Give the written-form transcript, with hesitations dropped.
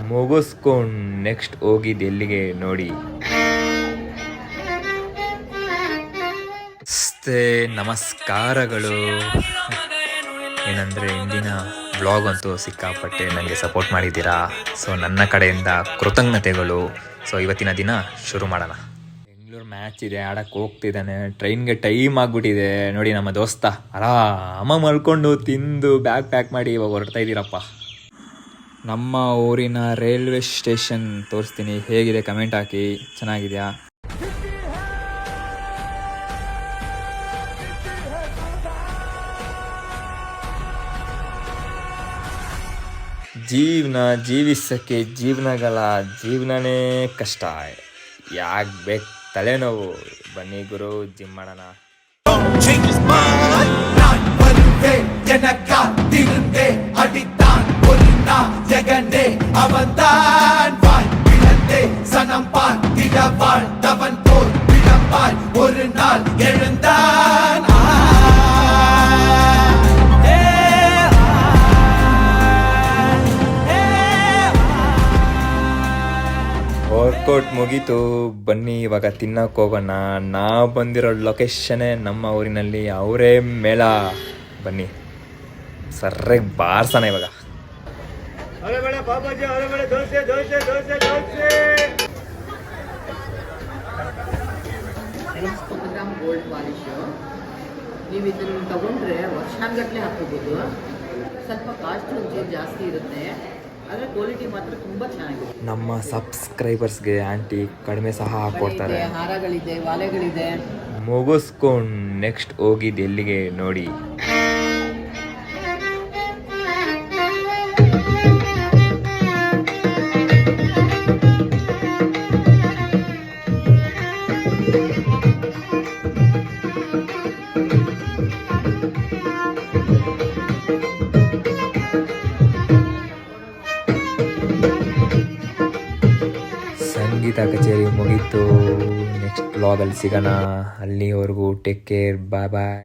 ಮುಗಿಸ್ಕೊಂಡು ನೆಕ್ಸ್ಟ್ ಹೋಗಿದ್ದು ಎಲ್ಲಿಗೆ ನೋಡಿ. ನಮಸ್ಕಾರಗಳು. ಏನಂದರೆ ಇಂದಿನ ವ್ಲಾಗ್ ಅಂತೂ ಸಿಕ್ಕಾಪಟ್ಟೆ ನನಗೆ ಸಪೋರ್ಟ್ ಮಾಡಿದ್ದೀರಾ. ಸೊ ನನ್ನ ಕಡೆಯಿಂದ ಕೃತಜ್ಞತೆಗಳು. ಸೊ ಇವತ್ತಿನ ದಿನ ಶುರು ಮಾಡೋಣ. ಬೆಂಗಳೂರು ಮ್ಯಾಚ್ ಇದೆ, ಆಡಕ್ಕೆ ಹೋಗ್ತಿದ್ದಾನೆ. ಟ್ರೈನ್ಗೆ ಟೈಮ್ ಆಗಿಬಿಟ್ಟಿದೆ ನೋಡಿ. ನಮ್ಮ ದೋಸ್ತ ಆರಾಮ ಮಲ್ಕೊಂಡು ತಿಂದು ಬ್ಯಾಗ್ ಪ್ಯಾಕ್ ಮಾಡಿ ಇವಾಗ ಹೊರಡ್ತಾ ಇದ್ದೀರಪ್ಪ. ನಮ್ಮ ಊರಿನ ರೈಲ್ವೆ ಸ್ಟೇಷನ್ ತೋರಿಸ್ತೀನಿ, ಹೇಗಿದೆ ಕಮೆಂಟ್ ಹಾಕಿ. ಚೆನ್ನಾಗಿದೆಯಾ? ಜೀವನ ಜೀವಿಸೋಕ್ಕೆ ಜೀವನನೇ ಕಷ್ಟ. ಯಾಕೆ ಬೇಕು ತಲೆನೋವು? ಬನ್ನಿ ಗುರು, ಜಿಮ್ ಮಾಡೋಣ. ವರ್ಕೌಟ್ ಮುಗೀತು, ಬನ್ನಿ ಇವಾಗ ತಿನ್ನಕ್ಕೆ ಹೋಗೋಣ. ನಾವು ಬಂದಿರೋ ಲೊಕೇಶನ್ನೇ ನಮ್ಮ ಊರಿನಲ್ಲಿ ಅವರೇ ಮೇಳ. ಬನ್ನಿ ಸರ್ರೆಗೆ ಬಾರ್ಸೋಣ ಇವಾಗ. ಗೋಲ್ಡ್ ಪಾಲಿಶು ನೀವು ಇದನ್ನು ತಗೊಂಡ್ರೆ ವರ್ಷಾನ್ಗಟ್ಟಲೆ ಹಾಕೋಬಹುದು. ಸ್ವಲ್ಪ ಕಾಸ್ಟ್ ಒಂಚೂರು ಜಾಸ್ತಿ ಇರುತ್ತೆ, ಆದರೆ ಕ್ವಾಲಿಟಿ ಮಾತ್ರ ತುಂಬ ಚೆನ್ನಾಗಿದೆ. ನಮ್ಮ ಸಬ್ಸ್ಕ್ರೈಬರ್ಸ್ಗೆ ಆಂಟಿ ಕಡಿಮೆ ಸಹ ಹಾಕ್ಕೊಡ್ತಾರೆ. ಹಾರಗಳಿದೆ, ವಾಲೆಗಳಿದೆ. ಮುಗಿಸ್ಕೊಂಡು ನೆಕ್ಸ್ಟ್ ಹೋಗಿದ್ದು ಎಲ್ಲಿಗೆ ನೋಡಿ. ಸಂಗೀತ ಕಚೇರಿ ಮುಗೀತು. ನೆಕ್ಸ್ಟ್ ವ್ಲಾಗಲ್ಲಿ ಸಿಗೋಣ. ಅಲ್ಲಿವರೆಗೂ ಟೇಕ್ ಕೇರ್, ಬಾಯ್ ಬಾಯ್.